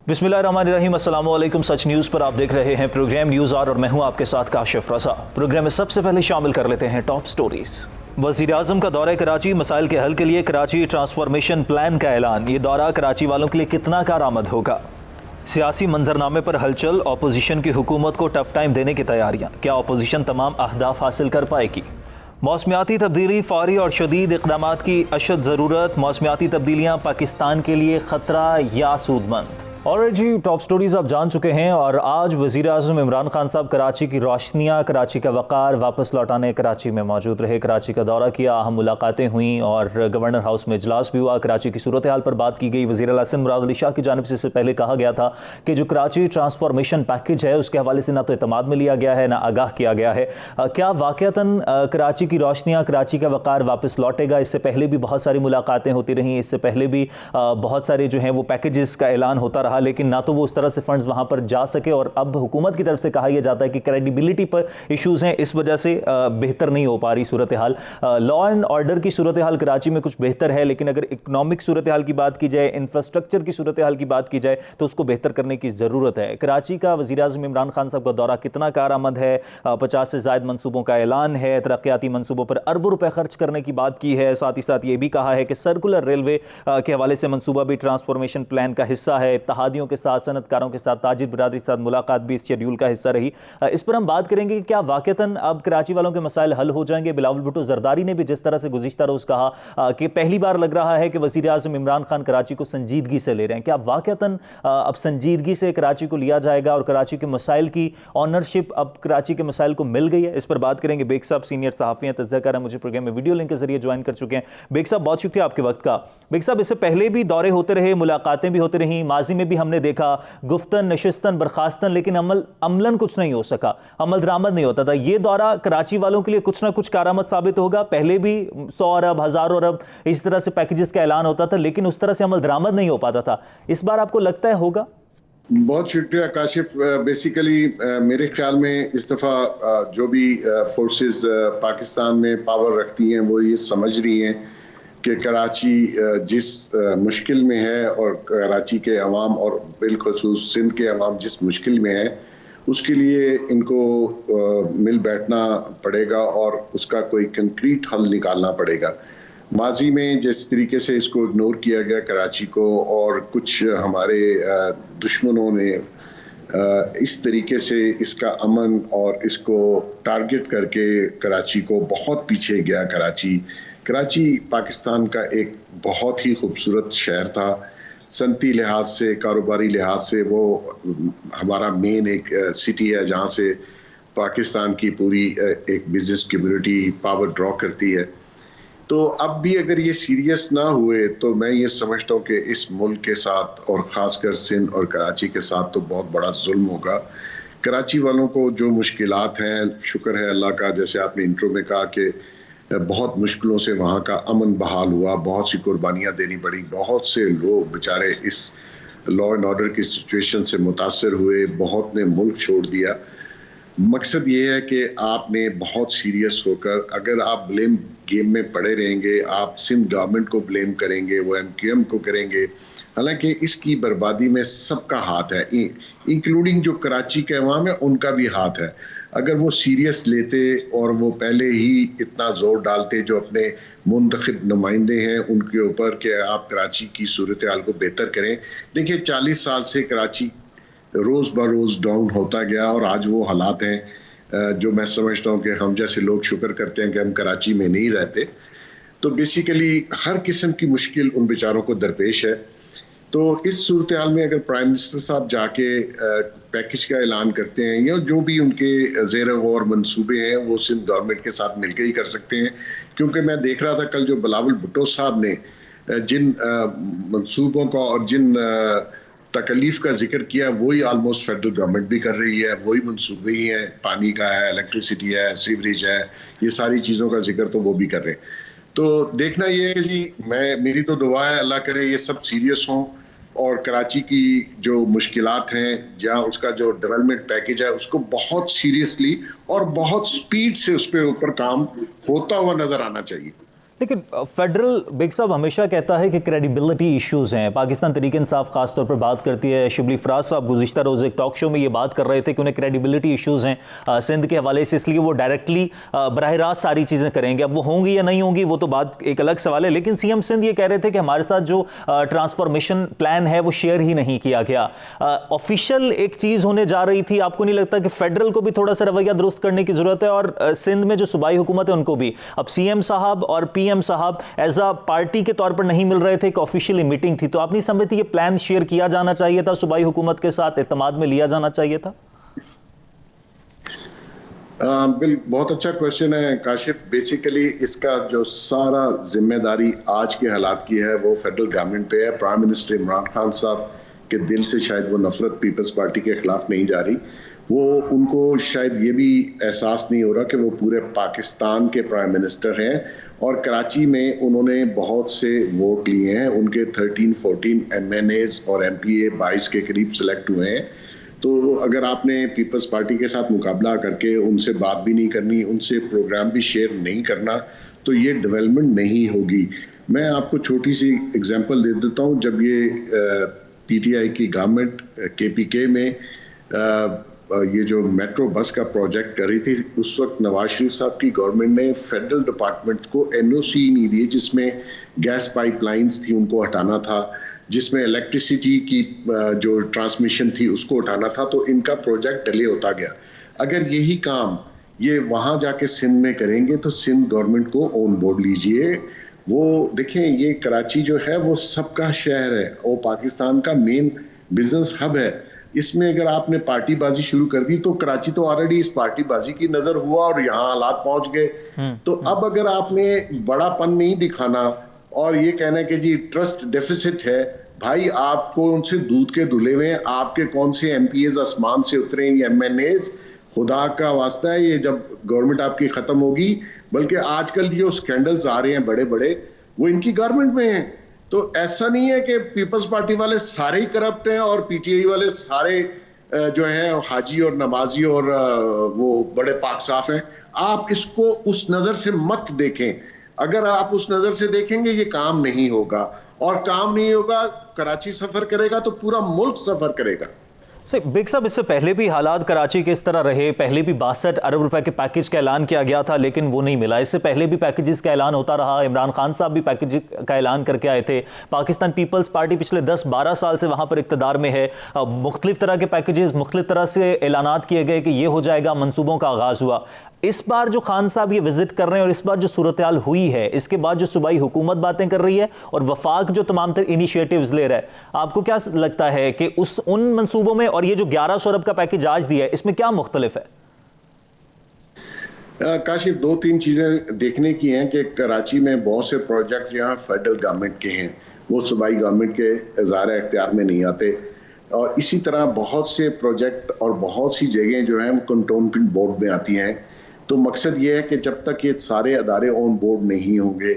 बिस्मिल्लाहिर्रहमानिर्रहीम, अस्सलाम वालेकुम। सच न्यूज़ पर आप देख रहे हैं प्रोग्राम न्यूज़ और मैं हूं आपके साथ काशिफ रज़ा। प्रोग्राम में सबसे पहले शामिल कर लेते हैं टॉप स्टोरीज। वज़ीर आज़म का दौरा कराची, मसाइल के हल के लिए कराची ट्रांसफॉर्मेशन प्लान का ऐलान। ये दौरा कराची वालों के लिए कितना कारआमद होगा? सियासी मंजरनामे पर हलचल, अपोजिशन की हुकूमत को टफ टाइम देने की तैयारियां। क्या अपोजिशन तमाम अहदाफ हासिल कर पाएगी? मौसमियाती तब्दीली, फौरी और शदीद इक़दामात की अशद ज़रूरत। मौसमियाती तब्दीलियाँ पाकिस्तान के लिए ख़तरा या सूदमंद? और जी, टॉप स्टोरीज आप जान चुके हैं। और आज वज़ीर आज़म इमरान खान साहब कराची की रोशनियाँ, कराची का वक़ार वापस लौटाने कराची में मौजूद रहे। कराची का दौरा किया, अहम मुलाकातें हुई और गवर्नर हाउस में इजलास भी हुआ। कराची की सूरत हाल पर बात की गई। वज़ीर आला सिंध मुराद अली शाह की जानिब से इससे पहले कहा गया था कि जो कराची ट्रांसफॉर्मेशन पैकेज है उसके हवाले से ना तो एतमाद में लिया गया है, ना आगाह किया गया है। क्या वाक़तन कराची की रोशनियाँ, कराची का वक़ार वापस लौटेगा? इससे पहले भी बहुत सारी मुलाकातें होती रहीं, इससे पहले भी बहुत सारे जो हैं वो पैकेजेस का ऐलान होता रहा, लेकिन ना तो वो उस तरह से फंड्स वहां पर जा सके। और अब हुकूमत की तरफ से कहा यह जाता है कि क्रेडिबिलिटी पर इश्यूज हैं, इस वजह से बेहतर नहीं हो पा रही सूरत हाल। लॉ एंड ऑर्डर की सूरत हाल कराची में कुछ बेहतर है, लेकिन अगर इकोनॉमिक सूरत हाल की बात की जाए, इंफ्रास्ट्रक्चर की सूरत हाल की बात की जाए तो उसको बेहतर करने की ज़रूरत है। कराची का वज़ीर आज़म इमरान खान साहब का दौरा कितना कारआमद है? 50 से ज़ायद मनसूबों का ऐलान है। तरक्याती मनसूबों पर अरबों रुपए खर्च करने की बात की है। साथ ही साथ ये भी कहा है कि सर्कुलर रेलवे के हवाले से मनसूबा भी ट्रांसफॉर्मेशन प्लान का हिस्सा है। इत्तेहादियों के साथ, सनतकारों के साथ, ताजिर बिरादरी के साथ मुलाकात भी इस शेड्यूल का हिस्सा रही। इस पर हम बात करेंगे कि क्या वाकईतन अब कराची वालों के मसाइल हल हो जाएंगे। बिलावल भुट्टो जरदारी ने भी जिस तरह से गुज़िश्ता रोज़ कहा कि पहली बार लग रहा है कि वज़ीर आज़म इमरान खान कराची को संजीदगी से ले रहे हैं। क्या वाकईतन अब संजीदगी से कराची को लिया जाएगा और कराची के मसाइल की ऑनरशिप अब कराची के मसाइल को मिल गई है? इस पर बात करेंगे। बेग साहब सीनियर सहाफ़ी हैं, तज़किरा है, मुझे प्रोग्राम में वीडियो लिंक के जरिए ज्वाइन कर चुके हैं। बेग साहब, बहुत शुक्रिया आपके वक्त का। बेग साहब, इससे पहले भी दौरे होते रहे, मुलाकातें भी होती रहीं, माजी में भी हमने देखा गुफ्तन नशिस्तन बर्खास्तन, लेकिन अमलन कुछ नहीं हो सका, अमल दरामद नहीं होता था। ये दौरा कराची वालों के लिए कुछ ना कुछ कारआमद साबित होगा। पहले भी 100 अरब, हज़ारों अरब इस तरह से पैकेजेस का ऐलान होता था, लेकिन उस तरह से अमल दरामद नहीं हो पाता था। इस बार आपको लगता है होगा? बहुत शुक्रिया काशिफ। बेसिकली मेरे ख्याल में इस दफ़ा जो भी फोर्सेस पाकिस्तान में पावर रखती हैं वो ये समझ रही हैं कि कराची जिस मुश्किल में है और कराची के अवाम और बिलखुसूस सिंध के अवाम जिस मुश्किल में है उसके लिए इनको मिल बैठना पड़ेगा और उसका कोई कंक्रीट हल निकालना पड़ेगा। माजी में जिस तरीके से इसको इग्नोर किया गया कराची को, और कुछ हमारे दुश्मनों ने इस तरीके से इसका अमन और इसको टारगेट करके कराची को बहुत पीछे गया। कराची पाकिस्तान का एक बहुत ही खूबसूरत शहर था। सनती लिहाज से, कारोबारी लिहाज से वो हमारा मेन एक सिटी है जहाँ से पाकिस्तान की पूरी एक बिजनेस कम्युनिटी पावर ड्रॉ करती है। तो अब भी अगर ये सीरियस ना हुए तो मैं ये समझता हूँ कि इस मुल्क के साथ और ख़ासकर सिंध और कराची के साथ तो बहुत बड़ा जुल्म होगा। कराची वालों को जो मुश्किलात हैं, शुक्र है अल्लाह का, जैसे आपने इंट्रो में कहा कि बहुत मुश्किलों से वहाँ का अमन बहाल हुआ, बहुत सी कुर्बानियाँ देनी पड़ी, बहुत से लोग बेचारे इस लॉ एंड ऑर्डर की सिचुएशन से मुतासर हुए, बहुत ने मुल्क छोड़ दिया। मकसद ये है कि आपने बहुत सीरियस होकर, अगर आप ब्लेम गेम में पड़े रहेंगे, आप सिंध गवर्नमेंट को ब्लेम करेंगे, वो MQM को करेंगे, हालांकि इसकी बर्बादी में सबका हाथ है, इंक्लूडिंग जो कराची के अवाम है उनका भी हाथ है। अगर वो सीरियस लेते और वो पहले ही इतना जोर डालते जो अपने मुंतखब नुमाइंदे हैं उनके ऊपर कि आप कराची की सूरत हाल को बेहतर करें। देखिए 40 साल से कराची रोज़ ब रोज़ डाउन होता गया और आज वो हालात हैं जो मैं समझता हूँ कि हम जैसे लोग शुक्र करते हैं कि हम कराची में नहीं रहते। तो बेसिकली हर किस्म की मुश्किल उन बेचारों को दरपेश है। तो इस सूरत हाल में अगर प्राइम मिनिस्टर साहब जाके पैकेज का ऐलान करते हैं या जो भी उनके ज़ेर गौर मंसूबे हैं वो सिंध गवर्नमेंट के साथ मिलकर ही कर सकते हैं, क्योंकि मैं देख रहा था कल जो बिलावल भुट्टो साहब ने जिन मंसूबों का और जिन तकलीफ का जिक्र किया वही आलमोस्ट फेडरल गवर्नमेंट भी कर रही है, वही मंसूबे ही हैं, पानी का है, इलेक्ट्रिसिटी है, सीवरेज है, ये सारी चीज़ों का जिक्र तो वो भी कर रहे हैं। तो देखना ये है जी, मेरी तो दुआ है अल्लाह करे ये सब सीरियस हों और कराची की जो मुश्किलात हैं, जहाँ उसका जो डेवलपमेंट पैकेज है उसको बहुत सीरियसली और बहुत स्पीड से उस पर ऊपर काम होता हुआ नजर आना चाहिए। लेकिन फेडरल बिग साहब हमेशा कहता है कि क्रेडिबिलिटी इश्यूज हैं। पाकिस्तान तहरीक इंसाफ खासतौर पर बात करती है। शिबली फराज साहब गुज़िश्ता रोज़ एक टॉक शो में ये बात कर रहे थे कि उन्हें क्रेडिबिलिटी इश्यूज हैं सिंध के हवाले से, इसलिए वो डायरेक्टली बराह रास्त सारी चीज़ें करेंगे। अब वो होंगी या नहीं होंगी वो तो बात एक अलग सवाल है, लेकिन सीएम सिंध ये कह रहे थे कि हमारे साथ जो ट्रांसफॉर्मेशन प्लान है वो शेयर ही नहीं किया गया। ऑफिशियल एक चीज़ होने जा रही थी। आपको नहीं लगता कि फेडरल को भी थोड़ा सा रवैया दुरुस्त करने की जरूरत है, और सिंध में जो सूबाई हुकूमत है उनको भी? अब सीएम साहब और पीएम साहब एज अ पार्टी के तौर पर नहीं मिल रहे थे, एक ऑफिशियल मीटिंग थी, तो आप नहीं समझती ये प्लान शेयर किया जाना चाहिए था, सूबाई हुकूमत के साथ इत्तेमाद में लिया जाना चाहिए था? बहुत अच्छा क्वेश्चन है काशिफ। बेसिकली इसका जो सारा जिम्मेदारी आज के हालात की है वो फेडरल गवर्नमेंट पे है। प्राइम मिनिस्टर इमरान खान साहब के दिल से शायद वो नफरत पीपल्स पार्टी के खिलाफ नहीं जा रही। वो उनको शायद ये भी एहसास नहीं हो रहा कि वो पूरे पाकिस्तान के प्राइम मिनिस्टर हैं, और कराची में उन्होंने बहुत से वोट लिए हैं। उनके 13-14 MNAs और MPA 22 के करीब सिलेक्ट हुए हैं। तो अगर आपने पीपल्स पार्टी के साथ मुकाबला करके उनसे बात भी नहीं करनी, उनसे प्रोग्राम भी शेयर नहीं करना, तो ये डेवलपमेंट नहीं होगी। मैं आपको छोटी सी एग्जांपल दे देता हूँ। जब ये PTI की गवर्नमेंट KPK में ये जो मेट्रो बस का प्रोजेक्ट कर रही थी, उस वक्त नवाज शरीफ साहब की गवर्नमेंट ने फेडरल डिपार्टमेंट को NOC नहीं दिए, जिसमें गैस पाइपलाइंस थी उनको हटाना था, जिसमें इलेक्ट्रिसिटी की जो ट्रांसमिशन थी उसको उठाना था। तो इनका प्रोजेक्ट डिले होता गया। अगर यही काम ये वहां जाके सिंध में करेंगे तो सिंध गवर्नमेंट को ऑन बोर्ड लीजिए। वो देखें, ये कराची जो है वो सबका शहर है, वो पाकिस्तान का मेन बिजनेस हब है। इसमें अगर आपने पार्टीबाजी शुरू कर दी तो कराची तो ऑलरेडी इस पार्टीबाजी की नजर हुआ और यहाँ हालात पहुंच गए। तो अब अगर आपने बड़ापन नहीं दिखाना और ये कहना कि जी ट्रस्ट डेफिसिट है, भाई आपको उनसे दूध के धुले हुए, आपके कौन से MPAs आसमान से उतरे, ये MNAs, खुदा का वास्ता है, ये जब गवर्नमेंट आपकी खत्म होगी, बल्कि आजकल जो स्कैंडल्स आ रहे हैं बड़े बड़े वो इनकी गवर्नमेंट में हैं। तो ऐसा नहीं है कि पीपल्स पार्टी वाले सारे ही करप्ट हैं और PTI वाले सारे जो हैं हाजी और नमाजी और वो बड़े पाक साफ हैं। आप इसको उस नजर से मत देखें। अगर आप उस नजर से देखेंगे ये काम नहीं होगा, और काम नहीं होगा, कराची सफर करेगा तो पूरा मुल्क सफर करेगा। बिग साहब, इससे पहले भी हालात कराची के इस तरह रहे। पहले भी 62 अरब रुपए के पैकेज का ऐलान किया गया था, लेकिन वो नहीं मिला। इससे पहले भी पैकेजेस का ऐलान होता रहा। इमरान खान साहब भी पैकेज का ऐलान करके आए थे। पाकिस्तान पीपल्स पार्टी पिछले 10-12 साल से वहां पर इक्तदार में है। मुख्तलिफ तरह के पैकेजेस, मुख्तलिफ तरह से ऐलानात किए गए कि ये हो जाएगा, मंसूबों का आगाज हुआ। इस बार जो खान साहब ये विजिट कर रहे हैं और इस बार जो सूरत हाल हुई है, इसके बाद जो सूबाई हुकूमत बातें कर रही है और वफाक जो तमाम तर इनिशिएटिव्स ले रहा है, आपको क्या लगता है कि उन मंसूबों में और ये जो 1100 अरब का पैकेज आज दिया है, इसमें क्या मुख्तलिफ है? काशिफ, 2-3 चीजें देखने की हैं कि कराची में बहुत से प्रोजेक्ट जहाँ फेडरल गवर्नमेंट के हैं वो सूबाई गवर्नमेंट के ज़ाहिर इख्तियार में नहीं आते, और इसी तरह बहुत से प्रोजेक्ट और बहुत सी जगहें जो हैं वो कंटोनमेंट बोर्ड में आती हैं। तो मकसद ये है कि जब तक ये सारे अदारे ऑन बोर्ड नहीं होंगे,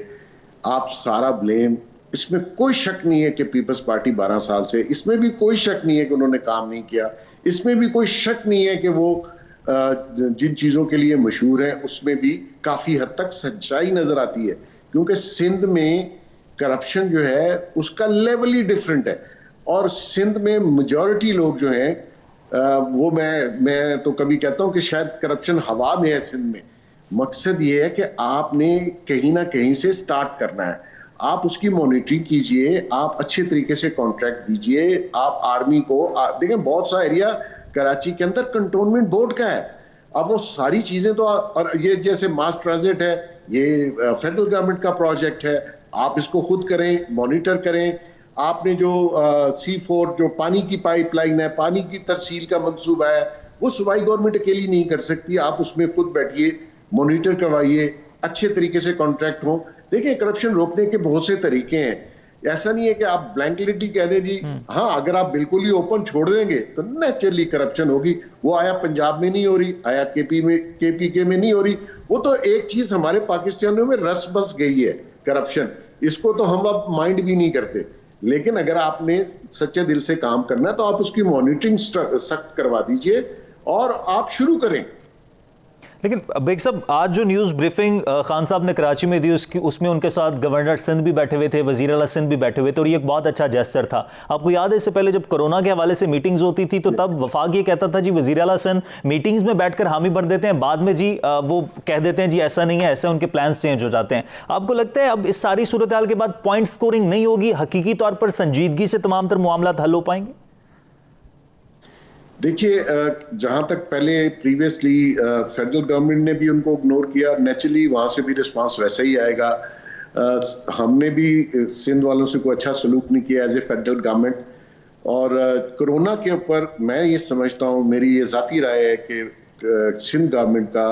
आप सारा ब्लेम, इसमें कोई शक नहीं है कि पीपल्स पार्टी 12 साल से, इसमें भी कोई शक नहीं है कि उन्होंने काम नहीं किया, इसमें भी कोई शक नहीं है कि वो जिन चीज़ों के लिए मशहूर है उसमें भी काफ़ी हद तक सच्चाई नज़र आती है। क्योंकि सिंध में करप्शन जो है उसका लेवल ही डिफरेंट है, और सिंध में मेजॉरिटी लोग जो हैं वो मैं तो कभी कहता हूं कि शायद करप्शन हवा में है सिंध में। मकसद ये है कि आपने कहीं ना कहीं से स्टार्ट करना है। आप उसकी मॉनिटरिंग कीजिए, आप अच्छे तरीके से कॉन्ट्रैक्ट दीजिए, आप आर्मी को देखें, बहुत सा एरिया कराची के अंदर कंटोनमेंट बोर्ड का है। अब वो सारी चीजें तो, और ये जैसे मास ट्रांजिट है, ये फेडरल गवर्नमेंट का प्रोजेक्ट है, आप इसको खुद करें, मॉनिटर करें। आपने जो C4 जो पानी की पाइपलाइन है, पानी की तरसील का मंसूबा है, वो सूबाई गवर्नमेंट अकेली नहीं कर सकती। आप उसमें खुद बैठिए, मॉनिटर करवाइए, अच्छे तरीके से कॉन्ट्रैक्ट हो। देखिए, करप्शन रोकने के बहुत से तरीके हैं। ऐसा नहीं है कि आप ब्लैंकलिटी कह दें जी हाँ, अगर आप बिल्कुल ही ओपन छोड़ देंगे तो नेचुरली करप्शन होगी। वो आया पंजाब में नहीं हो रही, आया KPK में नहीं हो रही। वो तो एक चीज हमारे पाकिस्तानियों में रस बस गई है, करप्शन। इसको तो हम अब माइंड भी नहीं करते। लेकिन अगर आपने सच्चे दिल से काम करना है तो आप उसकी मॉनिटरिंग सख्त करवा दीजिए और आप शुरू करें। लेकिन बेग साहब, आज जो न्यूज़ ब्रीफिंग खान साहब ने कराची में दी उसमें उनके साथ गवर्नर सिंध भी बैठे हुए थे, वजीर आला सिंध भी बैठे हुए थे, और ये एक बहुत अच्छा जेस्चर था। आपको याद है इससे पहले जब कोरोना के हवाले से मीटिंग्स होती थी तो तब वफाक ये कहता था जी वजीर आला सिंध मीटिंग्स में बैठकर हामी भर देते हैं, बाद में जी वो कह देते हैं जी ऐसा नहीं है, ऐसा उनके प्लान्स चेंज हो जाते हैं। आपको लगता है अब इस सारी सूरत हाल के बाद पॉइंट स्कोरिंग नहीं होगी, हकीकी तौर पर संजीदगी से तमाम तर मामला हल हो पाएंगे? देखिए, जहां तक पहले प्रीवियसली फेडरल गवर्नमेंट ने भी उनको इग्नोर किया, नेचुरली वहां से भी रिस्पांस वैसा ही आएगा। हमने भी सिंध वालों से कोई अच्छा सलूक नहीं किया एज ए फेडरल गवर्नमेंट। और कोरोना के ऊपर मैं ये समझता हूँ, मेरी ये जाती राय है कि सिंध गवर्नमेंट का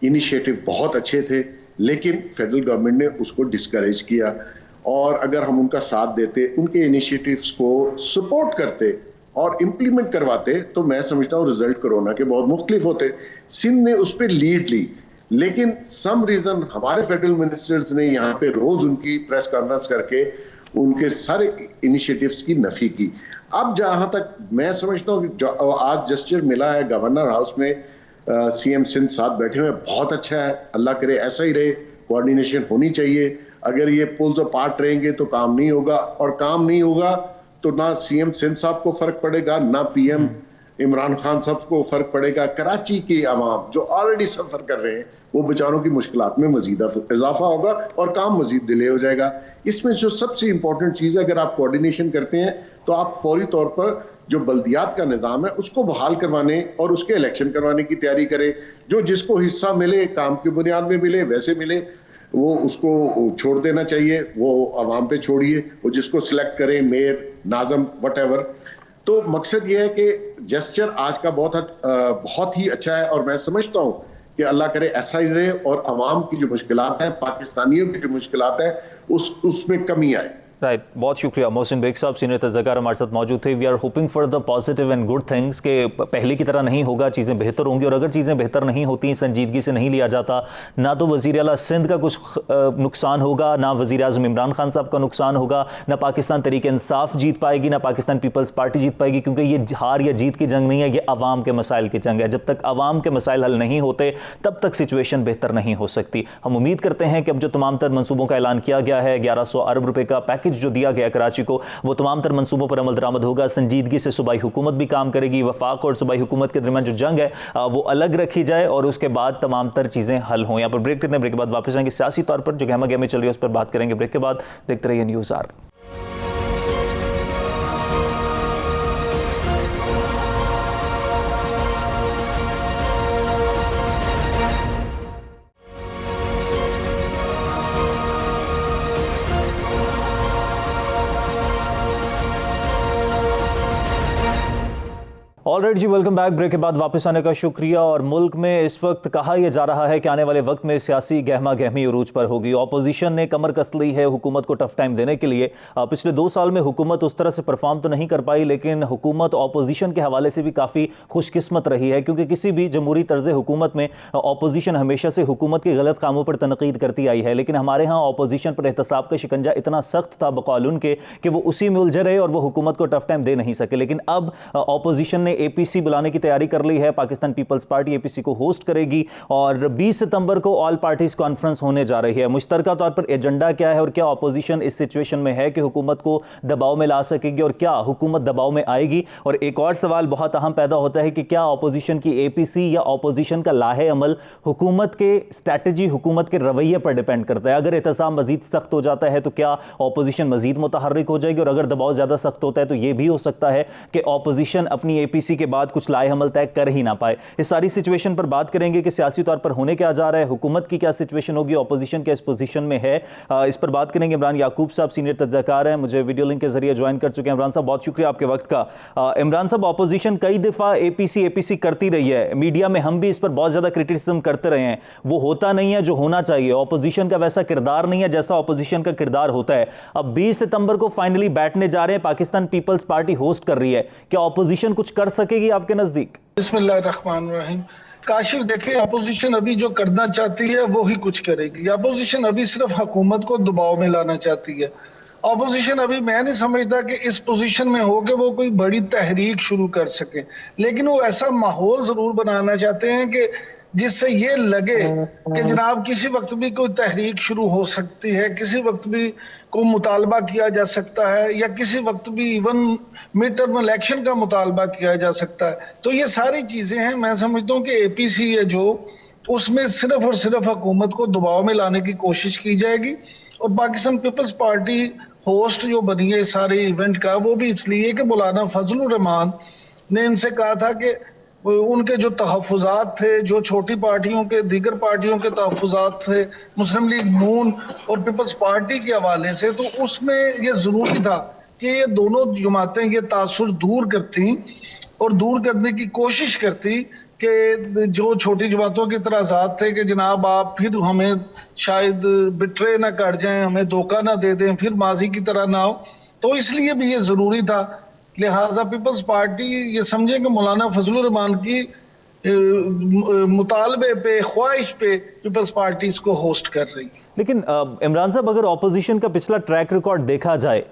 इनिशिएटिव बहुत अच्छे थे, लेकिन फेडरल गवर्नमेंट ने उसको डिस्करेज किया। और अगर हम उनका साथ देते, उनके इनिशिएटिव्स को सपोर्ट करते और इंप्लीमेंट करवाते, तो मैं समझता हूँ रिजल्ट कोरोना के बहुत मुख्तलिफ होते। सिंध ने उस पर लीड ली, लेकिन सम रीजन हमारे फेडरल मिनिस्टर्स ने यहाँ पे रोज उनकी प्रेस कॉन्फ्रेंस करके उनके सारे इनिशिएटिव्स की नफी की। अब जहां तक मैं समझता हूँ आज जेस्चर मिला है गवर्नर हाउस में, सीएम सिंध साथ बैठे हुए, बहुत अच्छा है। अल्लाह करे ऐसा ही रहे, कोऑर्डिनेशन होनी चाहिए। अगर ये पुल्स अपार्ट रहेंगे तो काम नहीं होगा, और काम नहीं होगा तो ना सीएम सिंध साहब को फर्क पड़ेगा, ना पीएम इमरान खान साहब को फर्क पड़ेगा। कराची के अवाम जो ऑलरेडी सफर कर रहे हैं, वो बेचारों की मुश्किलात में मजीद इजाफा होगा और काम मजीद डिले हो जाएगा। इसमें जो सबसे इंपॉर्टेंट चीज है, अगर आप कोऑर्डिनेशन करते हैं तो आप फौरी तौर पर जो बल्दियात का निजाम है उसको बहाल करवाने और उसके इलेक्शन करवाने की तैयारी करें। जो जिसको हिस्सा मिले, काम की बुनियाद में मिले, वैसे मिले, वो उसको छोड़ देना चाहिए, वो अवाम पे छोड़िए, वो जिसको सिलेक्ट करें, मेयर, नाज़म, व्हाटएवर। तो मकसद ये है कि जेस्चर आज का बहुत ही अच्छा है, और मैं समझता हूँ कि अल्लाह करे ऐसा ही रहे और अवाम की जो मुश्किलात हैं, पाकिस्तानियों की जो मुश्किलात हैं, उसमें कमी आए। राइट, बहुत शुक्रिया। मोहसिन बेग साहब सीनियर तज़क्कार हमारे साथ मौजूद थे। We are hoping for the positive and good things के पहले की तरह नहीं होगा, चीज़ें बेहतर होंगी, और अगर चीज़ें बेहतर नहीं होती, संजीदगी से नहीं लिया जाता, ना तो वज़ीर आला सिंध का कुछ नुकसान होगा, ना वज़ीर आज़म इमरान खान साहब का नुकसान होगा, ना पाकिस्तान तहरीक इंसाफ जीत पाएगी, ना पाकिस्तान पीपल्स पार्टी जीत पाएगी, क्योंकि ये हार या जीत की जंग नहीं है, ये अवाम के मसाइल की जंग है। जब तक अवाम के मसाइल हल नहीं होते तब तक सिचुएशन बेहतर नहीं हो सकती। हम उम्मीद करते हैं कि अब जो तमाम तर मनसूबों का ऐलान किया गया है, 1100 अरब रुपए का पैकेज जो दिया गया को, वो तमाम तर मंसूबों पर अमल दरामद होगा। संजीदगी से सूबाई हुकूमत भी काम करेगी। वफाक और सूबाई हुकूमत के दरमियान जो जंग है वो अलग रखी जाए और उसके बाद तमाम तर चीजें हल हों। यहाँ पर ब्रेक करते हैं, ब्रेक के बाद वापस आएंगे। सियासी तौर पर जो गहमा गहमी चल रही है उस पर बात करेंगे ब्रेक के बाद। देखते रहिए न्यूज़ आर। ऑलराइट जी, वेलकम बैक। ब्रेक के बाद वापस आने का शुक्रिया। और मुल्क में इस वक्त कहा यह जा रहा है कि आने वाले वक्त में सियासी गहमा गहमी उरूज पर होगी। ऑपोजिशन ने कमर कस ली है हुकूमत को टफ टाइम देने के लिए। पिछले 2 साल में हुकूमत उस तरह से परफॉर्म तो नहीं कर पाई, लेकिन हुकूमत ऑपोजिशन के हवाले से भी काफ़ी खुशकिस्मत रही है, क्योंकि किसी भी जमहूरी तर्ज हुकूमत में ऑपोजिशन हमेशा से हुकूमत के गलत कामों पर तनकीद करती आई है। लेकिन हमारे यहाँ ऑपोजिशन पर एहतसाब का शिकंजा इतना सख्त था बकौल उनके कि वो उसी में उलझे रहे और वो हुकूमत को टफ टाइम दे नहीं सके। लेकिन अब ऑपोजिशन ने APC बुलाने की तैयारी कर ली है। पाकिस्तान पीपल्स पार्टी APC को होस्ट करेगी और 20 सितंबर को ऑल पार्टीज कॉन्फ्रेंस होने जा रही है। मुश्तरका तौर पर एजेंडा क्या है और क्या ऑपोजिशन इस सिचुएशन में है कि हुकूमत को दबाव में ला सकेगी और क्या हुकूमत दबाव में आएगी। और एक और सवाल बहुत अहम पैदा होता है कि क्या ऑपोजिशन की APC या ऑपोजिशन का लाहे अमल हुकूमत के स्ट्रैटेजी, हुकूमत के रवैये पर डिपेंड करता है। अगर एहतसाब मजीद सख्त हो जाता है तो क्या ऑपोजिशन मजीद मुतहर्रिक हो जाएगी, और अगर दबाव ज्यादा सख्त होता है तो यह भी हो सकता है कि ऑपोजिशन अपनी APC के बाद कुछ लाए अमल तय कर ही ना पाए। इस सारी सिचुएशन पर बात करेंगे कि सियासी तौर पर होने क्या जा रहा है, हुकूमत की क्या सिचुएशन होगी, ऑपोजिशन क्या इस पोजीशन में है। इस पर बात करेंगे। इमरान याकूब साहब सीनियर तज्ज़कार हैं, मुझे वीडियो लिंक के जरिए ज्वाइन कर चुके हैं। इमरान साहब, बहुत शुक्रिया आपके वक्त का। इमरान साहब, ऑपोजिशन कई दफा APC करती रही है, मीडिया में हम भी इस पर बहुत ज्यादा क्रिटिसिज्म करते रहे हैं। वो होता नहीं है जो होना चाहिए, ऑपोजिशन का वैसा किरदार नहीं है जैसा ऑपोजिशन का किरदार होता है। अब 20 सितंबर को फाइनली बैठने जा रहे हैं, पाकिस्तान पीपल्स पार्टी होस्ट कर रही है, क्या ऑपोजिशन कुछ कर सकेगी आपके नजदीक? बिस्मिल्लाहिर्रहमानिर्रहीम। काशिफ, देखिए, अपोजिशन अभी जो करना चाहती है वो ही कुछ करेगी। अपोजिशन अभी सिर्फ हुकूमत को दबाव में लाना चाहती है। अपोजिशन अभी मैं नहीं समझता कि इस पोजीशन में हो कि वो कोई बड़ी तहरीक शुरू कर सके, लेकिन वो ऐसा माहौल जरूर बनाना चाहते हैं कि जिससे ये लगे कि जनाब किसी वक्त भी कोई तहरीक शुरू हो सकती है, किसी वक्त भी कोई मुतालबा किया जा सकता है, या किसी वक्त भी इवन मिड टर्म इलेक्शन का मुतालबा किया जा सकता है। तो ये सारी चीजें हैं। मैं समझता हूँ कि एपीसी है जो, उसमें सिर्फ और सिर्फ हुकूमत को दबाव में लाने की कोशिश की जाएगी। और पाकिस्तान पीपल्स पार्टी होस्ट जो बनी है सारे इवेंट का, वो भी इसलिए कि मौलाना फजलुर रहमान ने इनसे कहा था कि उनके जो तहफ़्फ़ुज़ात थे, जो छोटी पार्टियों के, दीगर पार्टियों के तहफ़्फ़ुज़ात थे मुस्लिम लीग नून और पीपल्स पार्टी के हवाले से, तो उसमें ये ज़रूरी था कि ये दोनों जमातें ये तासुर दूर करती और दूर करने की कोशिश करती कि जो छोटी जमातों के इतराज़ात थे कि जनाब आप फिर हमें शायद बिट्रे ना कर जाएं, हमें धोखा ना दे दें, फिर माजी की तरह ना हो। तो इसलिए भी ये ज़रूरी था। लिहाजा पीपल्स पार्टी ये समझे कि मौलाना फजलुर रहमान की मुतालबे पे, ख्वाहिश पे पीपल्स पार्टी इसको होस्ट कर रही है। लेकिन इमरान साहब, अगर ऑपोजिशन का पिछला ट्रैक रिकॉर्ड देखा जाए,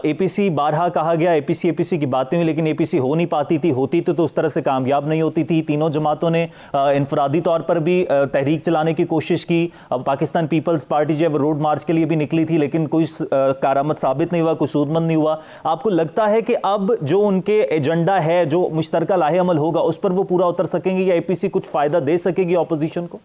एपीसी बारहा कहा गया, एपीसी की बातें हुई, लेकिन एपीसी हो नहीं पाती थी, होती तो उस तरह से कामयाब नहीं होती थी। तीनों जमातों ने इनफरादी तौर पर भी तहरीक चलाने की कोशिश की। पाकिस्तान पीपल्स पार्टी जो है रोड मार्च के लिए भी निकली थी, लेकिन कोई कारामद साबित नहीं हुआ, कोई सूदमंद नहीं हुआ। आपको लगता है कि अब जो उनके एजेंडा है, जो मुश्तरका लाहे अमल होगा, उस पर वो पूरा उतर सकेंगे या एपीसी कुछ फायदा दे सकेगी ऑपोजिशन को?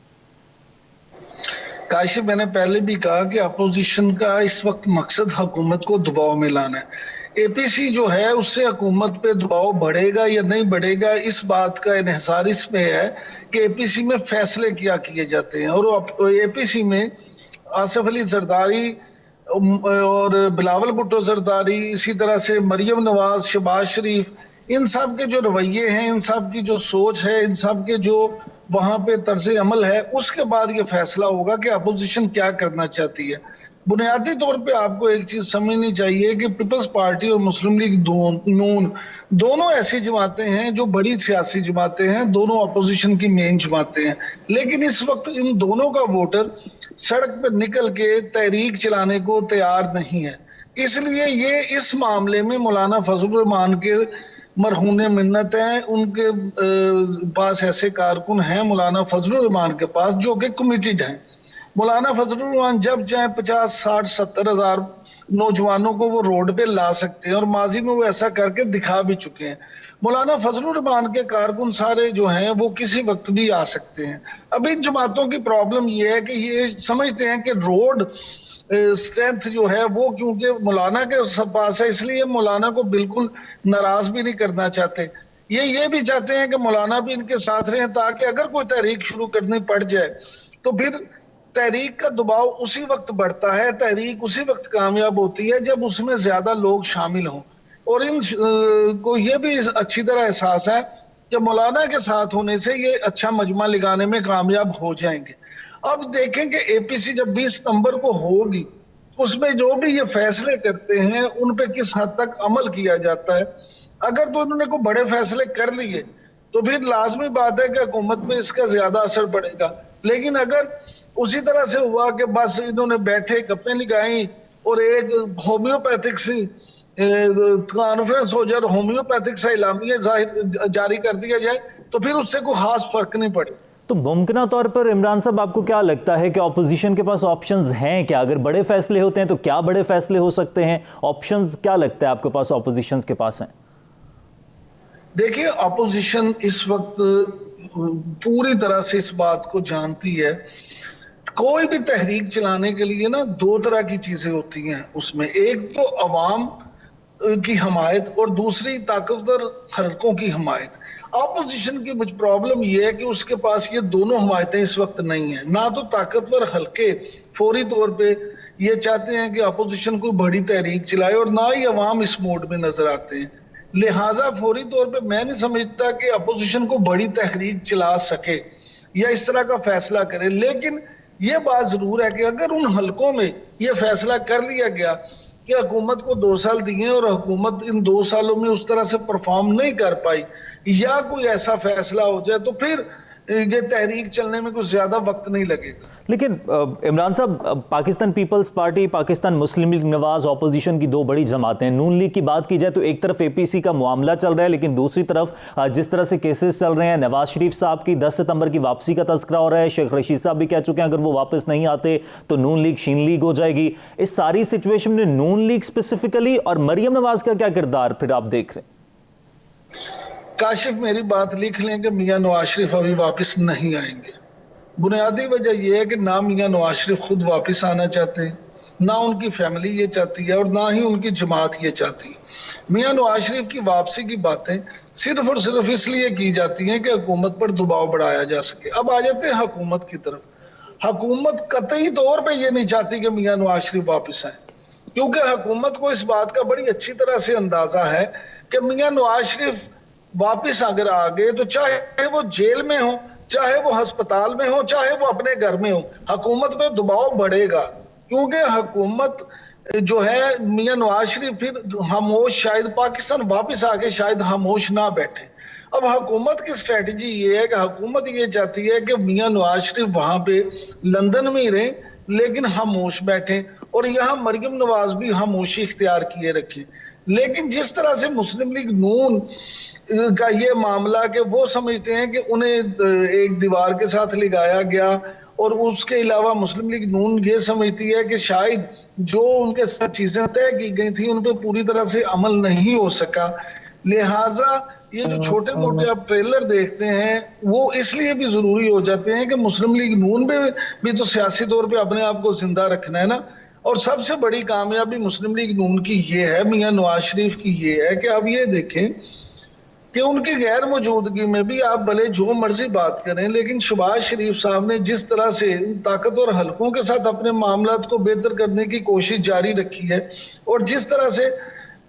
काशिफ, मैंने पहले भी कहा कि अपोजिशन का इस वक्त मकसद हुकूमत को दबाव में लाना है। एपीसी जो है उससे हुकूमत पे दबाव बढ़ेगा या नहीं बढ़ेगा, इस बात का इन्हिसार इसमें है कि एपीसी में फैसले क्या किए जाते हैं। और एपीसी में आसिफ अली जरदारी और बिलावल भुट्टो जरदारी, इसी तरह से मरियम नवाज, शहबाज शरीफ, इन सब के जो रवैये हैं, इन सब की जो सोच है, इन सब के जो वहां पे तर्ज अमल है, उसके बाद ये फैसला होगा कि अपोजिशन क्या करना चाहती है। बुनियादी तौर पे आपको एक चीज समझनी चाहिए कि पीपल्स पार्टी और मुस्लिम लीग नून दोनों ऐसी जमातें हैं जो बड़ी सियासी जमातें हैं, दोनों अपोजिशन की मेन जमातें हैं। लेकिन इस वक्त इन दोनों का वोटर सड़क पर निकल के तहरीक चलाने को तैयार नहीं है। इसलिए ये इस मामले में मौलाना फजलुर रहमान के मरहून मिन्नत हैं, उनके पास ऐसे कारकुन हैं मौलाना फजलुर रहमान के पास जो कि कमिटेड हैं। मौलाना फजलुर रहमान जब चाहे 50, 60, 70 हजार नौजवानों को वो रोड पे ला सकते हैं और माजी में वो ऐसा करके दिखा भी चुके हैं। मौलाना फजलुर रहमान के कारकुन सारे जो हैं वो किसी वक्त भी आ सकते हैं। अब इन जमातों की प्रॉब्लम ये है कि ये समझते हैं कि रोड स्ट्रेंथ जो है वो क्योंकि मौलाना के पास है, इसलिए मौलाना को बिल्कुल नाराज भी नहीं करना चाहते। ये भी चाहते हैं कि मौलाना भी इनके साथ रहें, ताकि अगर कोई तहरीक शुरू करनी पड़ जाए तो फिर तहरीक का दबाव उसी वक्त बढ़ता है, तहरीक उसी वक्त कामयाब होती है जब उसमें ज्यादा लोग शामिल हों। और इन को ये भी अच्छी तरह एहसास है कि मौलाना के साथ होने से ये अच्छा मजमा लगाने में कामयाब हो जाएंगे। अब देखें कि एपीसी जब 20 सितंबर को होगी, उसमें जो भी ये फैसले करते हैं उन पे किस हद तक अमल किया जाता है। अगर तो इन्होंने कोई बड़े फैसले कर लिए तो फिर लाजमी बात है कि हुकूमत में इसका ज्यादा असर पड़ेगा। लेकिन अगर उसी तरह से हुआ कि बस इन्होंने बैठे गप्पे लगाई और एक होम्योपैथिक सी कॉन्फ्रेंस हो जाए और होम्योपैथिक सा इलामिया जारी कर दिया जाए, तो फिर उससे कोई खास फर्क नहीं पड़े। तो मुमकिन तौर पर इमरान साहब, आपको क्या लगता है कि ऑपोजिशन के पास ऑप्शंस हैं क्या? अगर बड़े फैसले होते हैं तो क्या बड़े फैसले हो सकते हैं? ऑप्शंस क्या लगता है आपके पास ऑपोजिशन के पास हैं? देखिए, ऑपोजिशन इस वक्त पूरी तरह से इस बात को जानती है। कोई भी तहरीक चलाने के लिए ना दो तरह की चीजें होती हैं उसमें, एक तो अवाम की हमायत और दूसरी ताकतवर हलकों की हमायत। ऑपोजिशन की मुझ प्रॉब्लम यह है कि उसके पास ये दोनों हमायतें इस वक्त नहीं है। ना तो ताकतवर हलके फौरी तौर पे ये चाहते हैं कि ऑपोजिशन को बड़ी तहरीक चलाए और ना ही अवाम इस मोड में नजर आते हैं। लिहाजा फौरी तौर पे मैं नहीं समझता कि अपोजिशन को बड़ी तहरीक चला सके या इस तरह का फैसला करे। लेकिन यह बात जरूर है कि अगर उन हलकों में यह फैसला कर लिया गया कि हुकूमत को 2 साल दिए और हुकूमत इन 2 सालों में उस तरह से परफॉर्म नहीं कर पाई या कोई ऐसा फैसला हो जाए, तो फिर ये तहरीक चलने में कुछ ज्यादा वक्त नहीं लगेगा। लेकिन इमरान साहब, पाकिस्तान पीपल्स पार्टी, पाकिस्तान मुस्लिम लीग नवाज ऑपोजिशन की दो बड़ी जमातें हैं। नून लीग की बात की जाए तो एक तरफ एपीसी का मामला चल रहा है, लेकिन दूसरी तरफ जिस तरह से केसेस चल रहे हैं, नवाज शरीफ साहब की 10 सितंबर की वापसी का तस्करा हो रहा है। शेख रशीद साहब भी कह चुके हैं अगर वो वापस नहीं आते तो नून लीग शीन लीग हो जाएगी। इस सारी सिचुएशन में नून लीग स्पेसिफिकली और मरियम नवाज का क्या किरदार फिर आप देख रहे हैं? काशिफ, मेरी बात लिख लें कि मियां नवाज शरीफ अभी वापस नहीं आएंगे। बुनियादी वजह यह है कि ना मियां नवाज शरीफ खुद वापस आना चाहते हैं, ना उनकी फैमिली ये चाहती है और ना ही उनकी जमात ये चाहती है। मियां नवाज शरीफ की वापसी की बातें सिर्फ और सिर्फ इसलिए की जाती हैं कि हुकूमत पर दबाव बढ़ाया जा सके। अब आ जाते हैं हुकूमत की तरफ। हुकूमत कतई तौर पर यह नहीं चाहती कि मियां नवाज शरीफ वापस आए, क्योंकि हुकूमत को इस बात का बड़ी अच्छी तरह से अंदाजा है कि मियां नवाज शरीफ वापस अगर आ गए तो चाहे वो जेल में हो, चाहे वो अस्पताल में हो, चाहे वो अपने घर में हो, हुकूमत पे दबाव बढ़ेगा। क्योंकि हुकूमत जो है, मियां नवाज शरीफ फिर खामोश, शायद पाकिस्तान वापस आके शायद खामोश ना बैठे। अब हुकूमत की स्ट्रेटजी ये है कि हुकूमत ये चाहती है कि मियां नवाज शरीफ वहां पे लंदन में ही रहे लेकिन खामोश बैठे और यहाँ मरियम नवाज भी खामोशी इख्तियार किए रखे। लेकिन जिस तरह से मुस्लिम लीग नून का ये मामला कि वो समझते हैं कि उन्हें एक दीवार के साथ लगाया गया और उसके अलावा मुस्लिम लीग नून ये समझती है कि शायद जो उनके साथ चीजें तय की गई थी उन पर पूरी तरह से अमल नहीं हो सका। लिहाजा ये जो छोटे मोटे आप ट्रेलर देखते हैं वो इसलिए भी जरूरी हो जाते हैं कि मुस्लिम लीग नून पे भी तो सियासी तौर पे अपने आप को जिंदा रखना है ना। और सबसे बड़ी कामयाबी मुस्लिम लीग नून की ये है, मियां नवाज शरीफ की ये है कि अब ये देखें कि उनकी गैर मौजूदगी में भी आप भले जो मर्जी बात करें, लेकिन शहबाज शरीफ साहब ने जिस तरह से ताकतवर हलकों के साथ अपने मामलात को बेहतर करने की कोशिश जारी रखी है और जिस तरह से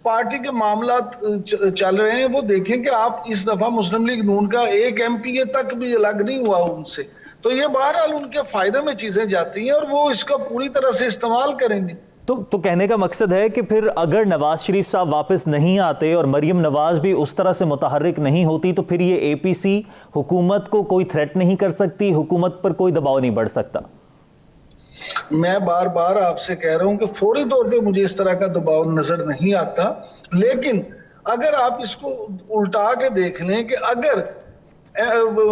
पार्टी के मामलात चल रहे हैं, वो देखें कि आप इस दफा मुस्लिम लीग नून का एक एमपीए तक भी अलग नहीं हुआ उनसे। तो ये बहरहाल उनके फायदे में चीजें जाती हैं और वो इसका पूरी तरह से इस्तेमाल करेंगे। तो कहने का मकसद है कि फिर अगर नवाज शरीफ साहब वापस नहीं आते और मरियम नवाज भी उस तरह से मुतहर्रिक नहीं होती तो फिर ये एपीसी हुकूमत को कोई थ्रेट नहीं कर सकती, हुकूमत पर कोई दबाव नहीं बढ़ सकता। मैं बार बार आपसे कह रहा हूं कि फौरी तौर पे मुझे इस तरह का दबाव नजर नहीं आता, लेकिन अगर आप इसको उल्टा के देख लें कि अगर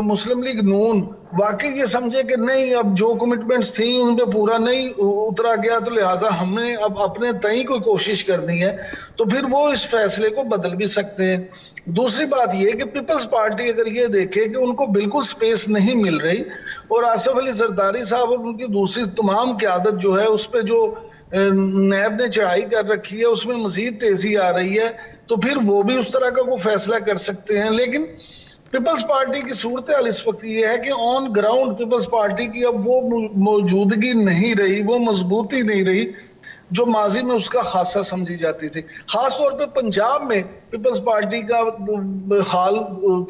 मुस्लिम लीग नून वाकई ये समझे कि नहीं अब जो कमिटमेंट्स थी उन पे पूरा नहीं उतरा गया तो लिहाजा हमने अब अपने तय कोई कोशिश करनी है, तो फिर वो इस फैसले को बदल भी सकते हैं। दूसरी बात ये कि पीपल्स पार्टी अगर ये देखे कि उनको बिल्कुल स्पेस नहीं मिल रही और आसिफ अली जरदारी साहब और उनकी दूसरी तमाम क़यादत जो है उस पर जो नैब ने चढ़ाई कर रखी है उसमें मजीद तेजी आ रही है, तो फिर वो भी उस तरह का कोई फैसला कर सकते हैं। लेकिन पीपल्स पार्टी की सूरत हाल इस वक्त ये है कि ऑन ग्राउंड पीपल्स पार्टी की अब वो मौजूदगी नहीं रही, वो मजबूती नहीं रही जो माजी में उसका खासा समझी जाती थी। खास तौर पे पंजाब में पीपल्स पार्टी का हाल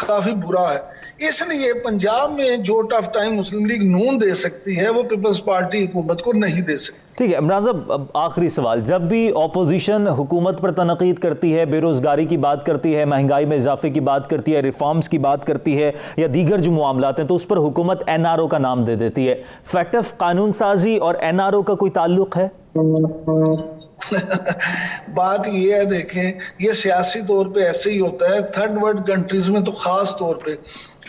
काफी बुरा है, इसलिए पंजाब में जो टफ टाइम मुस्लिम लीग नून दे सकती है वो पीपल्स पार्टी हुकूमत को नहीं दे सकती। ठीक है इमरान साहब, आखिरी सवाल, जब भी ऑपोजिशन हुकूमत पर तनकीद करती है, बेरोजगारी की बात करती है, महंगाई में इजाफे की बात करती है, रिफॉर्म्स की बात करती है या दीगर जो मामलात हैं, तो उस पर हुकूमत एनआरओ का नाम दे देती है। फैक्टफ कानून साजी और एनआरओ का कोई ताल्लुक है? बात ये है, देखें ये सियासी तौर पे ऐसे ही होता है, थर्ड वर्ल्ड कंट्रीज में तो खास तौर पे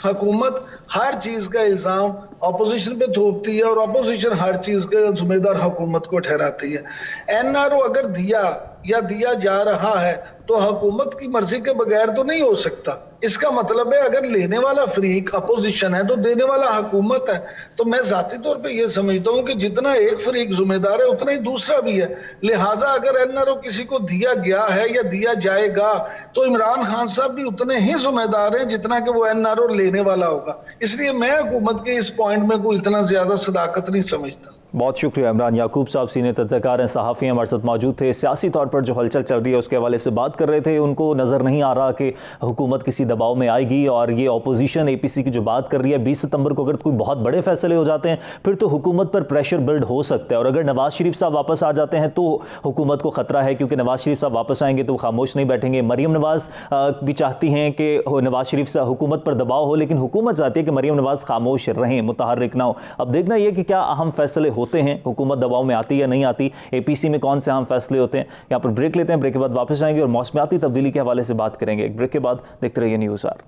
हुकूमत हर चीज का इल्जाम अपोजिशन पे थोपती है और अपोजिशन हर चीज का जिम्मेदार हुकूमत को ठहराती है। एनआरओ अगर दिया या दिया जा रहा है तो हुकूमत की मर्जी के बगैर तो नहीं हो सकता। इसका मतलब है अगर लेने वाला फरीक अपोजिशन है तो देने वाला हुकूमत है। तो मैं जाती तौर पे ये समझता हूँ कि जितना एक फरीक जिम्मेदार है उतना ही दूसरा भी है। लिहाजा अगर एनआरओ किसी को दिया गया है या दिया जाएगा तो इमरान खान साहब भी उतने ही जिम्मेदार हैं जितना कि वो एनआरओ लेने वाला होगा। इसलिए मैं हुकूमत के इस पॉइंट में कोई इतना ज्यादा सदाकत नहीं समझता। बहुत शुक्रिया इमरान याकूब साहब, सीनियर तज्ज़कार हैं, सहाफ़ी हमारे साथ मौजूद थे। सियासी तौर पर जो हलचल चल रही है उसके हवाले से बात कर रहे थे। उनको नज़र नहीं आ रहा कि हुकूमत किसी दबाव में आएगी, और ये अपोजिशन APC की जो बात कर रही है 20 सितंबर को अगर कोई बहुत बड़े फैसले हो जाते हैं फिर तो हुकूमत पर प्रेशर बिल्ड हो सकता है, और अगर नवाज शरीफ साहब वापस आ जाते हैं तो हुकूमत को ख़तरा है, क्योंकि नवाज शरीफ साहब वापस आएंगे तो वो खामोश नहीं बैठेंगे। मरीम नवाज भी चाहती हैं कि नवाज शरीफ साहब हुकूमत पर दबाव हो, लेकिन हुकूमत चाहती है कि मरीम नवाज खामोश रहें, मुतहर्रिक ना हो। अब देखना यह कि क्या अहम फैसले होते हैं, हुकूमत दबाव में आती या नहीं आती, APC में कौन से अहम फैसले होते हैं। यहाँ पर ब्रेक लेते हैं, ब्रेक के बाद वापस आएंगे और मौसमियाती तब्दीली के हवाले से बात करेंगे। एक ब्रेक के बाद देखते रहिए न्यूज़ आर।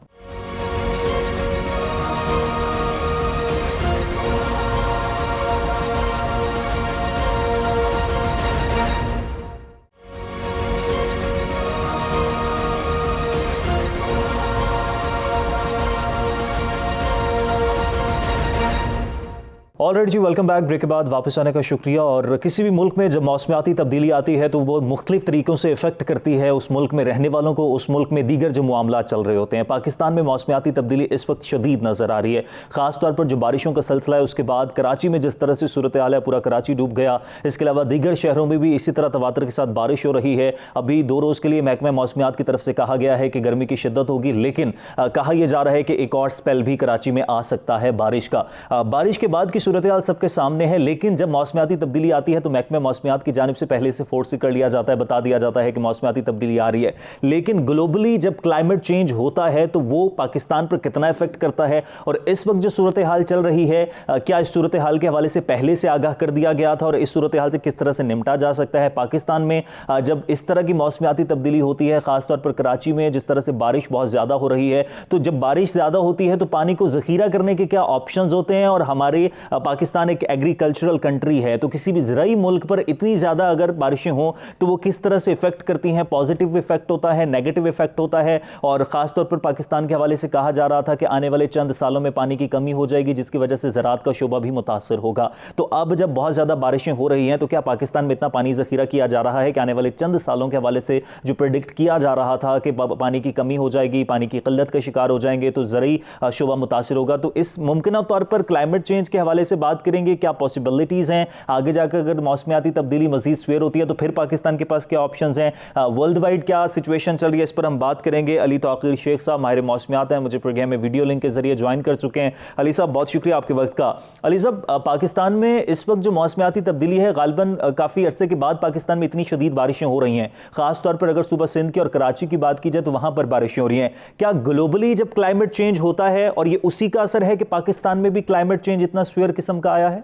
ऑलराइट जी, वेलकम बैक। ब्रेक के बाद वापस आने का शुक्रिया। और किसी भी मुल्क में जब मौसमियाती तब्दीली आती है तो वो मुख्तलिफ तरीक़ों से इफेक्ट करती है उस मुल्क में रहने वालों को, उस मुल्क में दीगर जो मामला चल रहे होते हैं। पाकिस्तान में मौसमियाती तब्दीली इस वक्त शदीद नज़र आ रही है, ख़ासतौर पर जो बारिशों का सिलसिला है उसके बाद कराची में जिस तरह से सूरत हाल है, पूरा कराची डूब गया। इसके अलावा दीगर शहरों में भी इसी तरह तवातर के साथ बारिश हो रही है। अभी 2 रोज़ के लिए महकमा मौसमियात की तरफ से कहा गया है कि गर्मी की शिद्दत होगी, लेकिन कहा यह जा रहा है कि एक और स्पेल भी कराची में आ सकता है बारिश का। बारिश के बाद की सूरत हाल सबके सामने है, लेकिन जब मौसमियाती तब्दीली आती है तो महकमा मौसमियात की जानिब से पहले से फोर्स कर लिया जाता है, बता दिया जाता है कि मौसमियाती तब्दीली आ रही है। लेकिन ग्लोबली जब क्लाइमेट चेंज होता है तो वो पाकिस्तान पर कितना इफेक्ट करता है, और इस वक्त जो सूरत हाल चल रही है, क्या इस सूरत हाल के हवाले से पहले से आगाह कर दिया गया था, और इस सूरत हाल से किस तरह से निपटा जा सकता है। पाकिस्तान में जब इस तरह की मौसमियाती तब्दीली होती है, खासतौर पर कराची में जिस तरह से बारिश बहुत ज्यादा हो रही है, तो जब बारिश ज्यादा होती है तो पानी को जखीरा करने के क्या ऑप्शंस होते हैं। और हमारे पाकिस्तान एक एग्रीकल्चरल कंट्री है, तो किसी भी ज़राई मुल्क पर इतनी ज़्यादा अगर बारिशें हों तो वो किस तरह से इफेक्ट करती हैं। पॉजिटिव इफेक्ट होता है, नेगेटिव इफेक्ट होता है। और ख़ासतौर पर पाकिस्तान के हवाले से कहा जा रहा था कि आने वाले चंद सालों में पानी की कमी हो जाएगी, जिसकी वजह से ज़राअत का शोबा भी मुतासर होगा। तो अब जब बहुत ज़्यादा बारिशें हो रही हैं तो क्या पाकिस्तान में इतना पानी ज़खीरा किया जा रहा है कि आने वाले चंद सालों के हवाले से जो प्रेडिक्ट किया जा रहा था कि पानी की कमी हो जाएगी, पानी की किल्लत का शिकार हो जाएंगे, तो ज़राई शोबा मुतासर होगा। तो इस मुमकिन तौर पर क्लाइमेट चेंज के हवाले से बात करेंगे, क्या पॉसिबिलिटीज़ हैं आगे जाकर अगर मौसमियाती तब्दीली मजीद स्वेर होती है तो फिर पाकिस्तान के पास क्या ऑप्शंस हैं, वर्ल्ड वाइड क्या सिचुएशन चल रही है, इस पर हम बात करेंगे। अली तौकीर शेख साहब माहिर मौसमियात हैं, मुझे प्रोग्राम में वीडियो लिंक के जरिए ज्वाइन कर चुके हैं। अली साहब बहुत शुक्रिया आपके वक्त का। अली साहब, पाकिस्तान में इस वक्त जो मौसमियाती तब्दीली है, गालिबन काफ़ी अरसे के बाद पाकिस्तान में इतनी शदीद बारिशें हो रही हैं, खासतौर पर अगर सुबह सिंध की और कराची की बात की जाए तो वहां पर बारिशें हो रही हैं। क्या ग्लोबली जब क्लाइमेट चेंज होता है और ये उसी का असर है कि पाकिस्तान में भी क्लाइमेट चेंज इतना स्वेयर किस्म का आया है?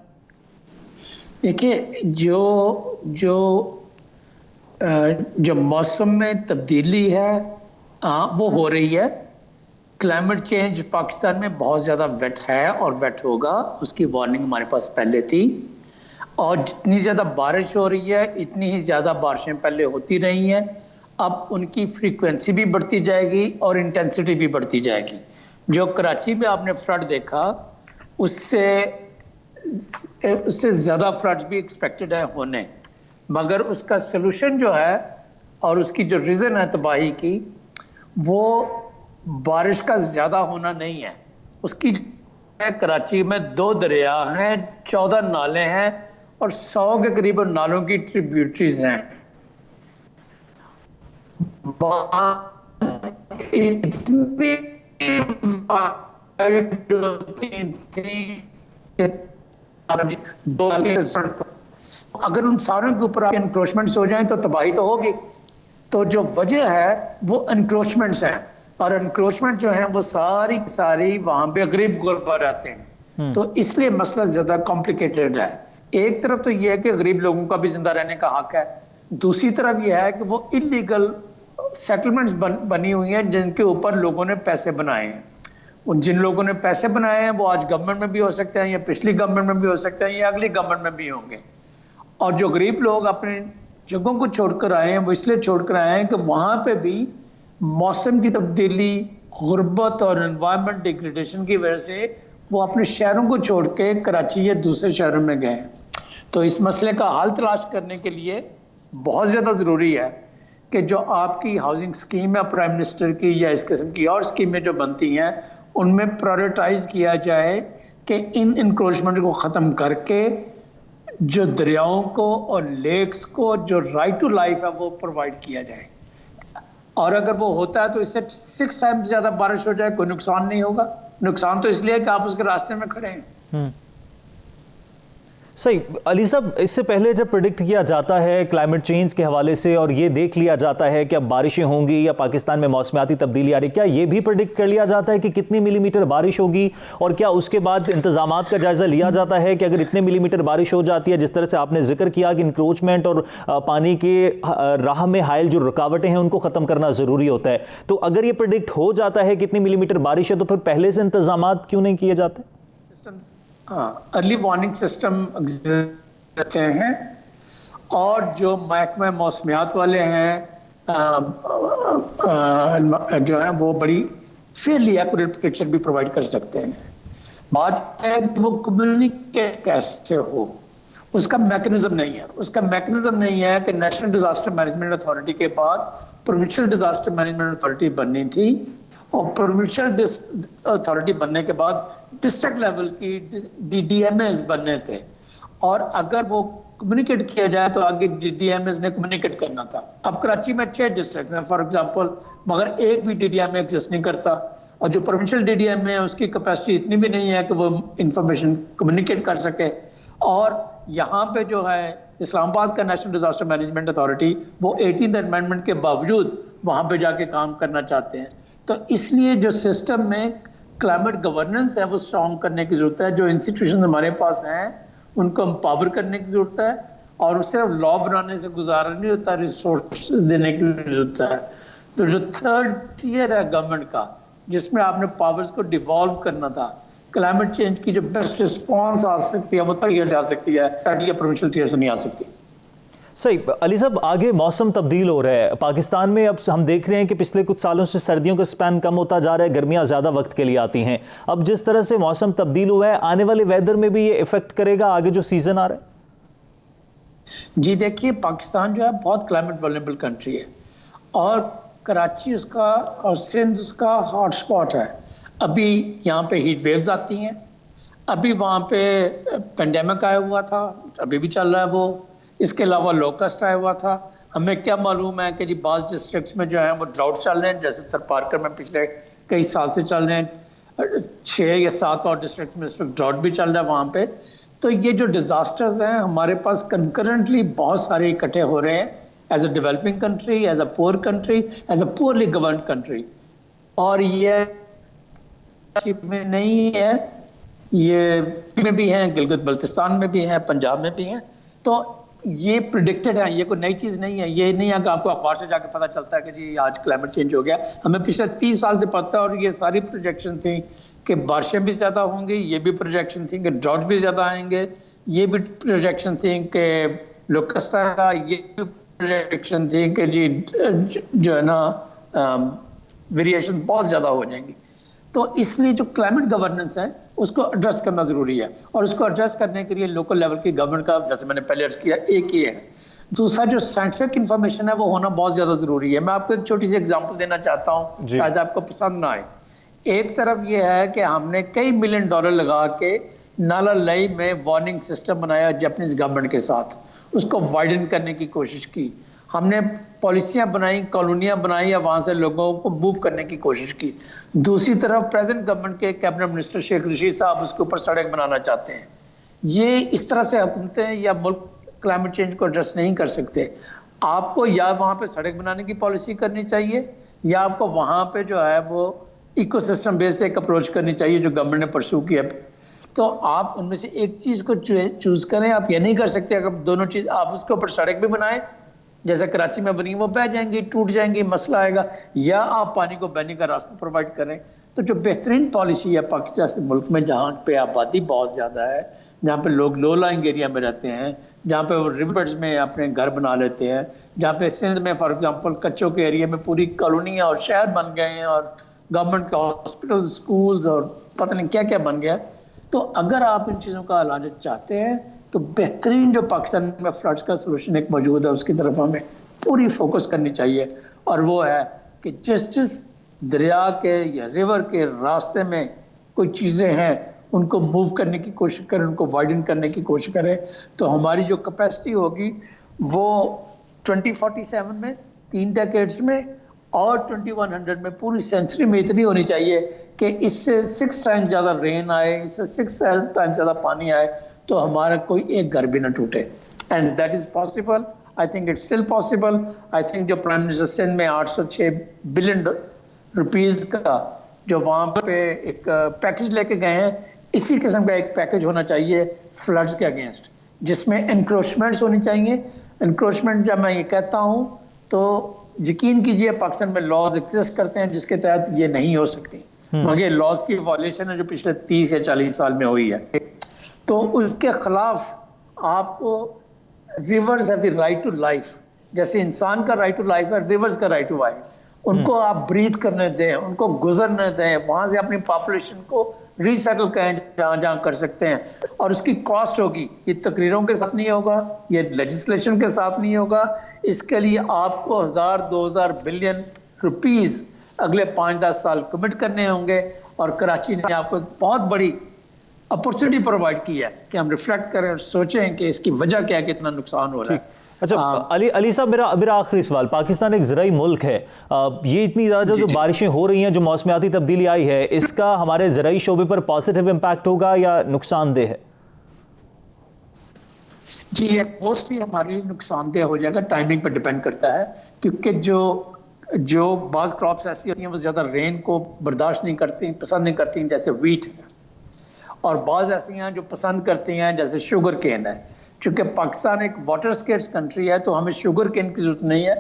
देखिए, जो मौसम में तब्दीली है वो हो रही है। क्लाइमेट चेंज पाकिस्तान में बहुत ज़्यादा वेट है और वेट होगा, उसकी वार्निंग हमारे पास पहले थी। और जितनी ज़्यादा बारिश हो रही है इतनी ही ज़्यादा बारिशें पहले होती रही हैं। अब उनकी फ्रीक्वेंसी भी बढ़ती जाएगी और इंटेंसिटी भी बढ़ती जाएगी। जो कराची में आपने फ्लड देखा उससे ज़्यादा फ्लड्स भी एक्सपेक्टेड है होने, मगर उसका सलूशन जो है और उसकी जो रीज़न है तबाही की, वो बारिश का ज़्यादा होना नहीं है। उसकी कराची में 2 दरिया हैं, 14 नाले हैं और 100 के करीबन नालों की ट्रिब्यूटरीज हैं। अगर उन सारों के ऊपर एनक्रोचमेंट्स हो जाएं तो तबाही तो होगी। तो जो वजह है वो एनक्रोचमेंट्स हैं, और एनक्रोचमेंट जो है वो सारी वहां पे गरीब गुरबा रहते हैं। तो इसलिए मसला ज्यादा कॉम्प्लिकेटेड है। एक तरफ तो ये है कि गरीब लोगों का भी जिंदा रहने का हक है, दूसरी तरफ यह है कि वो इलीगल सेटलमेंट्स बनी हुई हैं जिनके ऊपर लोगों ने पैसे बनाए हैं। उन जिन लोगों ने पैसे बनाए हैं वो आज गवर्नमेंट में भी हो सकते हैं, या पिछली गवर्नमेंट में भी हो सकते हैं, या अगली गवर्नमेंट में भी होंगे। और जो गरीब लोग अपने जगहों को छोड़कर आए हैं वो इसलिए छोड़कर आए हैं कि वहाँ पे भी मौसम की तब्दीली, गुर्बत और एनवायरनमेंट डिग्रेडेशन की वजह से वो अपने शहरों को छोड़ के कराची या दूसरे शहरों में गए। तो इस मसले का हल तलाश करने के लिए बहुत ज़्यादा ज़रूरी है कि जो आपकी हाउसिंग स्कीम है प्राइम मिनिस्टर की या इस किस्म की और स्कीमें जो बनती हैं उनमें प्रायोरिटाइज किया जाए कि इन इंक्रोचमेंट को ख़त्म करके जो दरियाओं को और लेक्स को जो राइट टू लाइफ है वो प्रोवाइड किया जाए। और अगर वो होता है तो इससे 6 टाइम्स ज्यादा बारिश हो जाए, कोई नुकसान नहीं होगा। नुकसान तो इसलिए कि आप उसके रास्ते में खड़े हैं। सही। अली साहब, इससे पहले जब प्रिडिक्ट किया जाता है क्लाइमेट चेंज के हवाले से और ये देख लिया जाता है कि अब बारिशें होंगी या पाकिस्तान में मौसमियाती तब्दीली आ रही, क्या ये भी प्रिडिक्ट कर लिया जाता है कि कितनी मिलीमीटर बारिश होगी? और क्या उसके बाद इंतजामात का जायजा लिया जाता है कि अगर इतने मिलीमीटर बारिश हो जाती है, जिस तरह से आपने जिक्र किया कि इंक्रोचमेंट और पानी के राह में हायल जो रुकावटें हैं उनको ख़त्म करना ज़रूरी होता है, तो अगर ये प्रिडिक्ट हो जाता है कितनी मिलीमीटर बारिश है तो फिर पहले से इंतजामात क्यों नहीं किए जाते? अर्ली वार्निंग सिस्टम देते हैं और जो महकमा मौसमियात वाले हैं जो है वो बड़ी फेयरली एक्यूरेट प्रेडिक्शन भी प्रोवाइड कर सकते हैं। बात है कि वो कम्युनिकेट कैसे हो, उसका मैकेनिज्म नहीं है। उसका मैकेनिज्म नहीं है कि नेशनल डिजास्टर मैनेजमेंट अथॉरिटी के बाद प्रोविंशियल डिजास्टर मैनेजमेंट अथॉरिटी बननी थी और प्रोविंशियल अथॉरिटी बनने के बाद डिस्ट्रिक्ट लेवल की DDMAs बनने थे। और अगर वो कम्युनिकेट किया जाए तो आगे DDMAs ने कम्युनिकेट करना था। अब कराची में 6 डिस्ट्रिक्ट हैं फॉर एग्जांपल, मगर एक भी DDMA एग्जिस्ट नहीं करता और जो प्रोविंशियल DDMA है उसकी कैपेसिटी इतनी भी नहीं है कि वो इंफॉर्मेशन कम्युनिकेट कर सके। और यहाँ पे जो है इस्लामाबाद का नेशनल डिजास्टर मैनेजमेंट अथॉरिटी वो 18th अमेंडमेंट के बावजूद वहाँ पे जाके काम करना चाहते हैं। तो इसलिए जो सिस्टम में क्लाइमेट गवर्नेंस है वो स्ट्रॉन्ग करने की जरूरत है। जो इंस्टीट्यूशन हमारे पास हैं उनको एम्पावर करने की जरूरत है और सिर्फ लॉ बनाने से गुजारा नहीं होता, रिसोर्स देने की जरूरत है। तो जो 3rd टियर है गवर्नमेंट का, जिसमें आपने पावर्स को डिवॉल्व करना था, क्लाइमेट चेंज की जो बेस्ट रिस्पॉन्स आ सकती है वो तक जा सकती है, प्रोविंशियल टियर से नहीं आ सकती। सही। अली साहब, आगे मौसम तब्दील हो रहा है पाकिस्तान में। अब हम देख रहे हैं कि पिछले कुछ सालों से सर्दियों का स्पैन कम होता जा रहा है, गर्मियां ज़्यादा वक्त के लिए आती हैं। अब जिस तरह से मौसम तब्दील हुआ है, आने वाले वेदर में भी ये इफेक्ट करेगा आगे जो सीजन आ रहा है? जी देखिए, पाकिस्तान जो है बहुत क्लाइमेट वल्नरेबल कंट्री है और कराची उसका और सिंध उसका हॉटस्पॉट है। अभी यहाँ पे हीट वेव्स आती हैं, अभी वहाँ पे पेंडेमिक आया हुआ था, अभी भी चल रहा है वो। इसके अलावा लोकस्ट आया हुआ था। हमें क्या मालूम है कि जी बाज़ डिस्ट्रिक्ट्स में जो है वो ड्राउट चल रहे हैं, जैसे सरपारकर में पिछले कई साल से चल रहे हैं। 6 या 7 और डिस्ट्रिक्ट में इस वक्त ड्राउट भी चल रहा है वहाँ पे। तो ये जो डिजास्टर्स हैं हमारे पास कंकरेंटली बहुत सारे इकट्ठे हो रहे हैं, as a developing country, as a poor country, as a poorly governed country. और ये में नहीं है, ये में भी हैं, गिलगित बल्तिस्तान में भी हैं, पंजाब में भी हैं। तो ये प्रिडिक्टेड है, ये कोई नई चीज़ नहीं है। ये नहीं है कि आपको अखबार से जाके पता चलता है कि जी आज क्लाइमेट चेंज हो गया। हमें पिछले 30 साल से पता है और ये सारी प्रोजेक्शन थी कि बारिशें भी ज़्यादा होंगी, ये भी प्रोजेक्शन थी कि ड्राउट भी ज़्यादा आएंगे, ये भी प्रोजेक्शन थी कि लोकस्ट आएगा, ये भी प्रोजेक्शन थी कि जी जो है ना वेरिएशन बहुत ज़्यादा हो जाएंगी। तो इसलिए जो क्लाइमेट गवर्नेंस है उसको एड्रेस करना जरूरी है और उसको एड्रेस करने के लिए लोकल लेवल की गवर्नमेंट का, जैसे मैंने पहले अर्ज किया, एक ही है। दूसरा जो साइंटिफिक इंफॉर्मेशन है वो होना बहुत ज्यादा जरूरी है। मैं आपको एक छोटी सी एग्जांपल देना चाहता हूँ, शायद आपको पसंद ना आए। एक तरफ ये है कि हमने कई $1 मिलियन लगा के नाला लई में वार्निंग सिस्टम बनाया जापानीज गवर्नमेंट के साथ, उसको वाइडन करने की कोशिश की। हमने पॉलिसियां बनाई, कॉलोनियां बनाई या वहां से लोगों को मूव करने की कोशिश की। दूसरी तरफ प्रेजेंट गवर्नमेंट के कैबिनेट मिनिस्टर शेख रशीद साहब उसके ऊपर सड़क बनाना चाहते हैं। ये इस तरह से हुकूमतें या मुल्क क्लाइमेट चेंज को एड्रेस नहीं कर सकते। आपको या वहां पे सड़क बनाने की पॉलिसी करनी चाहिए या आपको वहां पे जो है वो इकोसिस्टम बेस्ड एक अप्रोच करनी चाहिए जो गवर्नमेंट ने परस्यू किया। तो आप उनमें से एक चीज को चूज करें। आप ये नहीं कर सकते अगर दोनों चीज, आप उसके ऊपर सड़क भी बनाएं जैसे कराची में बनी, वो बह जाएंगी, टूट जाएंगी, मसला आएगा, या आप पानी को बहने का रास्ता प्रोवाइड करें। तो जो बेहतरीन पॉलिसी है पाकिस्तान जैसे मुल्क में जहाँ पे आबादी बहुत ज़्यादा है, जहाँ पे लोग लो लाइंग एरिया में रहते हैं, जहाँ पे वो रिवर्स में अपने घर बना लेते हैं, जहाँ पे सिंध में फॉर एग्जांपल कच्चों के एरिया में पूरी कॉलोनियाँ और शहर बन गए हैं और गवर्नमेंट के हॉस्पिटल, स्कूल्स और पता नहीं क्या क्या बन गया। तो अगर आप इन चीज़ों का इलाज चाहते हैं तो बेहतरीन जो पाकिस्तान में फ्लड्स का सोल्यूशन एक मौजूद है उसकी तरफ हमें पूरी फोकस करनी चाहिए, और वो है कि जिस दरिया के या रिवर के रास्ते में कोई चीज़ें हैं उनको मूव करने की कोशिश करें, उनको वाइडन करने की कोशिश करें, तो हमारी जो कैपेसिटी होगी वो 2047 में 3 डेकेड्स में और 2100 में पूरी सेंचुरी में इतनी होनी चाहिए कि इससे 6 टाइम्स ज़्यादा रेन आए, इससे 6 टाइम्स ज़्यादा पानी आए तो हमारा कोई एक घर भी ना टूटे। And that is possible, I think it's still possible. I think जो प्राइम मिनिस्टर सिंध में 806 बिलियन रुपीज़ का जो वहाँ पे एक पैकेज लेके गए हैं, इसी किस्म का एक पैकेज होना चाहिए फ्लड्स के अगेंस्ट, जिसमें एनक्रोचमेंट्स होनी चाहिए। एनक्रोचमेंट जब मैं ये कहता हूँ तो यकीन कीजिए पाकिस्तान में लॉज एग्जिस्ट करते हैं जिसके तहत ये नहीं हो सकती, मगर लॉज की वॉल्यूशन है जो पिछले 30 या 40 साल में हुई है। तो उसके खिलाफ आपको rivers have the right to life, जैसे इंसान का राइट टू लाइफ है, रिवर्स का राइट टू लाइफ। उनको आप ब्रीथ करने दें, उनको गुजरने दें, वहां से अपनी पॉपुलेशन को रीसेटल करें जहां जहां कर सकते हैं। और उसकी कॉस्ट होगी, ये तकरीरों के साथ नहीं होगा, ये लेजिस्लेशन के साथ नहीं होगा। इसके लिए आपको 1000-2000 बिलियन रुपीस अगले 5-10 साल कमिट करने होंगे। और कराची ने आपको एक बहुत बड़ी अपॉर्चुनिटी प्रोवाइड की है कि हम रिफ्लेक्ट करें और सोचें कि इसकी वजह क्या है, कितना नुकसान हो रहा है। अच्छा अली साहब, मेरा आखिरी सवाल, पाकिस्तान एक ज़राई मुल्क है, ये इतनी ज़्यादा जो बारिशें हो रही हैं, जो मौसमियाती तब्दीली आई है, इसका हमारे ज़राई शोबे पर पॉजिटिव इम्पैक्ट होगा या नुकसानदेह है? जी, ये मोस्टली हमारी नुकसानदेह हो जाएगा, टाइमिंग पर डिपेंड करता है, क्योंकि जो बाज़ क्रॉप्स ऐसी होती हैं वो ज़्यादा रेन को बर्दाश्त नहीं करती, पसंद नहीं करती, जैसे वीट है, और बाज़ ऐसी हैं जो पसंद करती हैं, जैसे शुगर केन है। चूंकि पाकिस्तान एक वाटर स्केर्स कंट्री है तो हमें शुगर केन की जरूरत नहीं है,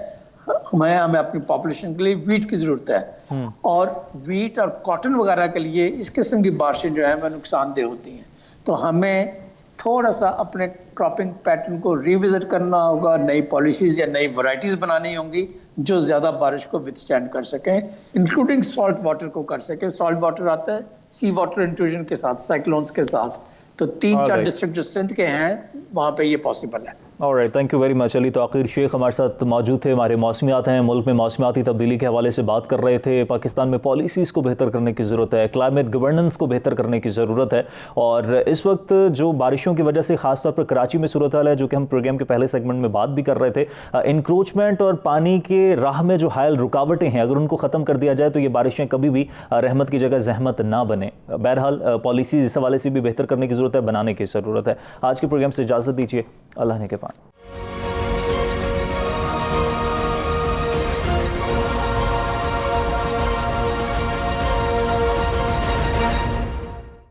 हमें अपनी पॉपुलेशन के लिए वीट की जरूरत है। और वीट और कॉटन वगैरह के लिए इस किस्म की बारिशें जो है वो नुकसानदेह होती हैं। तो हमें थोड़ा सा अपने क्रॉपिंग पैटर्न को रिविजिट करना होगा, नई पॉलिसीज या नई वैरायटीज बनानी होंगी जो ज़्यादा बारिश को विथस्टैंड कर सकें, इंक्लूडिंग सॉल्ट वाटर को कर सकें। सॉल्ट वाटर आता है सी वाटर इंट्रूजन के साथ, साइक्लोन्स के साथ, तो 3-4 डिस्ट्रिक्ट जो सिंध के हैं वहाँ पे ये पॉसिबल है। Alright, thank you very much. Ali Tauqeer Sheikh हमारे साथ मौजूद थे, हमारे मौसमियात हैं, मुल्क में मौसमियाती तब्दीली के हवाले से बात कर रहे थे। पाकिस्तान में पॉलिसीज़ को बेहतर करने की ज़रूरत है, क्लाइमेट गवर्नेंस को बेहतर करने की ज़रूरत है। और इस वक्त जो बारिशों की वजह से ख़ासतौर पर कराची में सूरत हाल है, जो कि हम प्रोग्राम के पहले सेगमेंट में बात भी कर रहे थे, इंक्रोचमेंट और पानी के राह में जो हायल रुकावटें हैं, अगर उनको ख़त्म कर दिया जाए तो ये बारिशें कभी भी रहमत की जगह जहमत ना बने। बहरहाल पॉलिसीज़ इस हवाले से भी बेहतर करने की ज़रूरत है, बनाने की ज़रूरत है। आज के प्रोग्राम से इजाज़त दीजिए, अल्लाह ने के पान।